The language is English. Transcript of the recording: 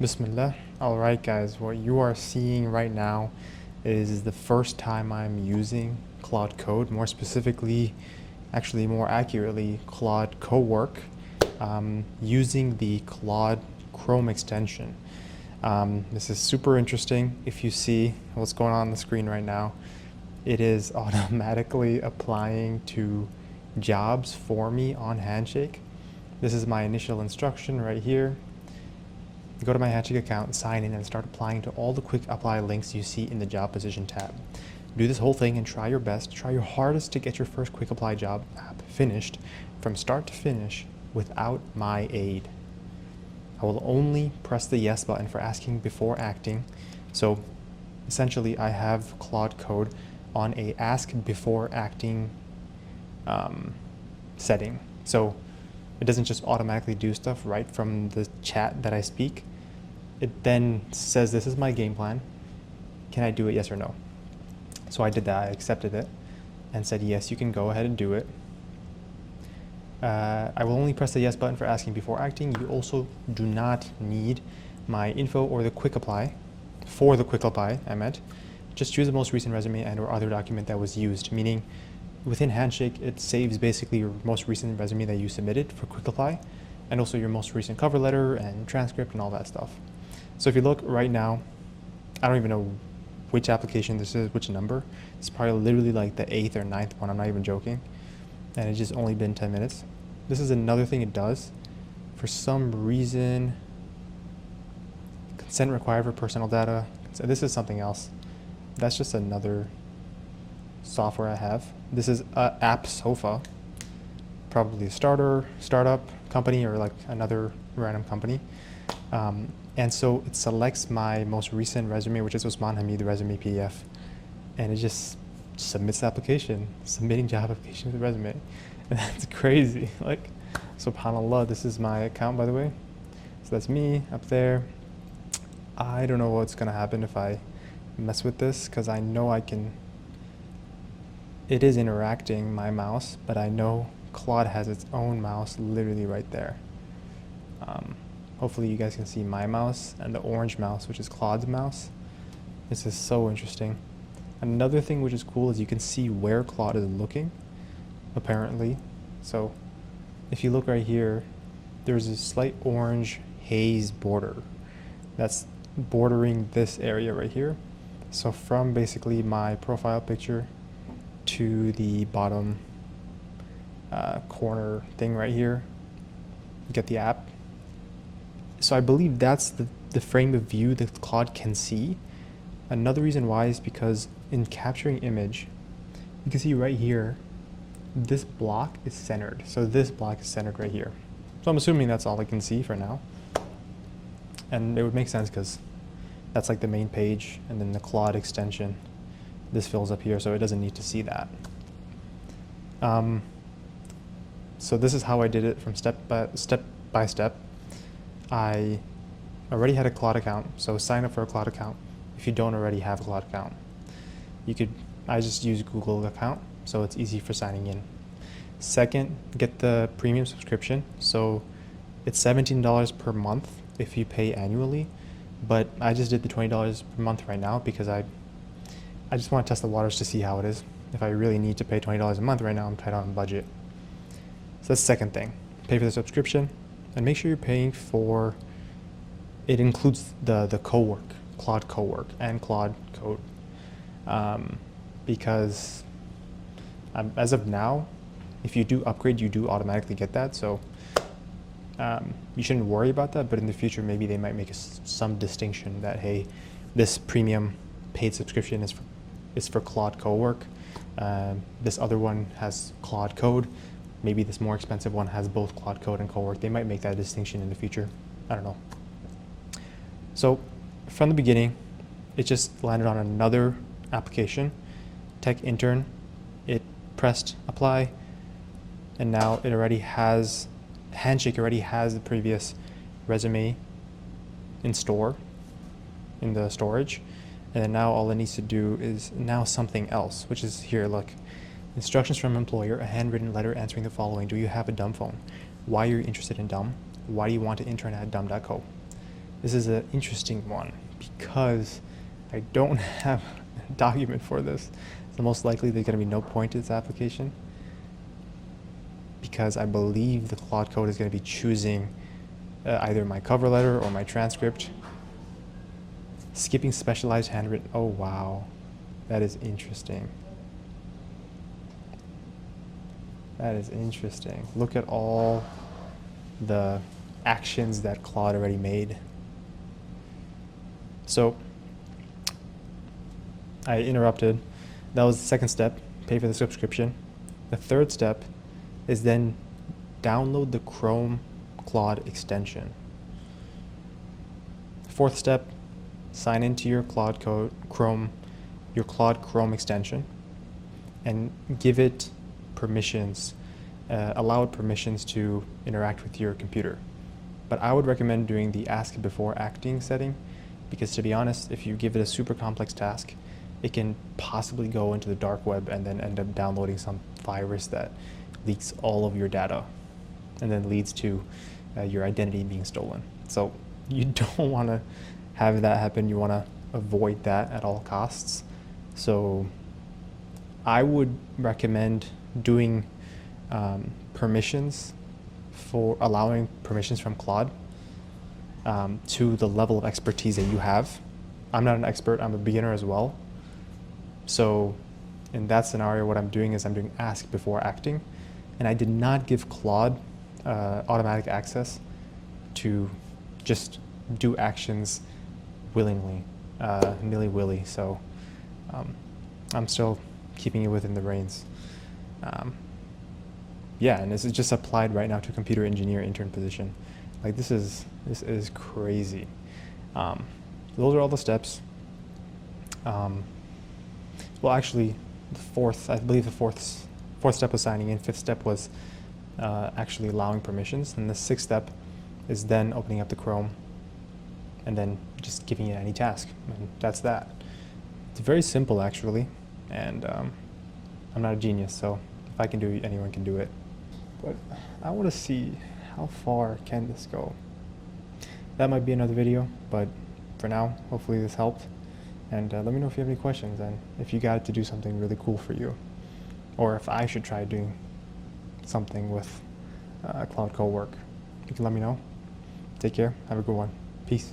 Bismillah. Alright guys, what you are seeing right now is the first time I'm using Claude Code, more specifically, actually more accurately, Claude Cowork, using the Claude Chrome extension. This is super interesting. If you see what's going on the screen right now, it is automatically applying to jobs for me on Handshake. This is my initial instruction right here. Go to my Handshake account, sign in, and start applying to all the quick apply links you see in the job position tab. Do this whole thing and try your best, try your hardest to get your first quick apply job app finished from start to finish without my aid. I will only press the yes button for asking before acting. So essentially I have Claude Code on a ask before acting setting. So it doesn't just automatically do stuff right from the chat that I speak. It then says, this is my game plan. Can I do it, yes or no? So I did that, I accepted it and said, yes, you can go ahead and do it. I will only press the yes button for asking before acting. You also do not need my info or the quick apply. For the quick apply, I meant. Just choose the most recent resume and or other document that was used, meaning within Handshake, it saves basically your most recent resume that you submitted for quick apply, and also your most recent cover letter and transcript and all that stuff. So if you look right now, I don't even know which application this is, which number. It's probably literally like the 8th or 9th one, I'm not even joking. And it's just only been 10 minutes. This is another thing it does. For some reason, consent required for personal data. So this is something else. That's just another software I have. This is App Sofa, probably a startup company or like another random company. And so it selects my most recent resume, which is Usman Hamid resume PDF, and it just submits the application, submitting job application with the resume. And that's crazy. Like, subhanAllah, this is my account, by the way. So that's me up there. I don't know what's gonna happen if I mess with this, because I know I can. It is interacting, my mouse, but I know Claude has its own mouse literally right there. Hopefully you guys can see my mouse and the orange mouse, which is Claude's mouse. This is so interesting. Another thing which is cool is you can see where Claude is looking, apparently. So if you look right here, there's a slight orange haze border that's bordering this area right here. So from basically my profile picture to the bottom corner thing right here, you get the app. So I believe that's the frame of view that Claude can see. Another reason why is because in capturing image, you can see right here, this block is centered. So this block is centered right here. So I'm assuming that's all I can see for now. And it would make sense because that's like the main page, and then the Claude extension, this fills up here, so it doesn't need to see that. So this is how I did it from step by step. I already had a Claude account, so sign up for a Claude account. If you don't already have a Claude account, I just use Google account, so it's easy for signing in. Second, get the premium subscription. So it's $17 per month if you pay annually, but I just did the $20 per month right now because I just want to test the waters to see how it is. If I really need to pay $20 a month right now, I'm tight on budget. So that's the second thing. Pay for the subscription, and make sure you're paying for, it includes the Cowork, Claude Cowork, and Claude Code. Because as of now, if you do upgrade, you do automatically get that. So you shouldn't worry about that, but in the future, maybe they might make some distinction that, hey, this premium paid subscription is for Claude Cowork. This other one has Claude Code. Maybe this more expensive one has both Claude Code and Cowork. They might make that distinction in the future. I don't know. So from the beginning, it just landed on another application, Tech Intern. It pressed apply, and now it already has, Handshake already has the previous resume in the storage. And then now all it needs to do is now something else, which is here, look. Instructions from employer, a handwritten letter answering the following. Do you have a dumb phone? Why are you interested in dumb? Why do you want to intern at dumb.co? This is an interesting one because I don't have a document for this. So most likely there's going to be no point to this application because I believe the Claude Code is going to be choosing either my cover letter or my transcript. Skipping specialized handwritten. Oh wow, that is interesting. That is interesting. Look at all the actions that Claude already made. So I interrupted. That was the second step, pay for the subscription. The third step is then download the Chrome Claude extension. Fourth step, sign into your Claude Chrome extension and give it permissions, allow it permissions to interact with your computer. But I would recommend doing the ask before acting setting because, to be honest, if you give it a super complex task, it can possibly go into the dark web and then end up downloading some virus that leaks all of your data and then leads to your identity being stolen. So you don't want to have that happen. You want to avoid that at all costs. So I would recommend doing permissions, for allowing permissions from Claude to the level of expertise that you have. I'm not an expert, I'm a beginner as well. So in that scenario, what I'm doing is I'm doing ask before acting, and I did not give Claude automatic access to just do actions willingly, nilly-willy. So I'm still keeping it within the reins. Yeah, and this is just applied right now to computer engineer intern position. Like this is crazy. Those are all the steps. Well, actually, I believe the fourth step was signing in. Fifth step was actually allowing permissions, and the sixth step is then opening up the Chrome and then just giving it any task. And that's that. It's very simple, actually, and I'm not a genius, so if I can do it, anyone can do it. But I want to see how far can this go. That might be another video, but for now, hopefully this helped. And let me know if you have any questions and if you got it to do something really cool for you, or if I should try doing something with Claude Code work. You can let me know. Take care. Have a good one. Peace.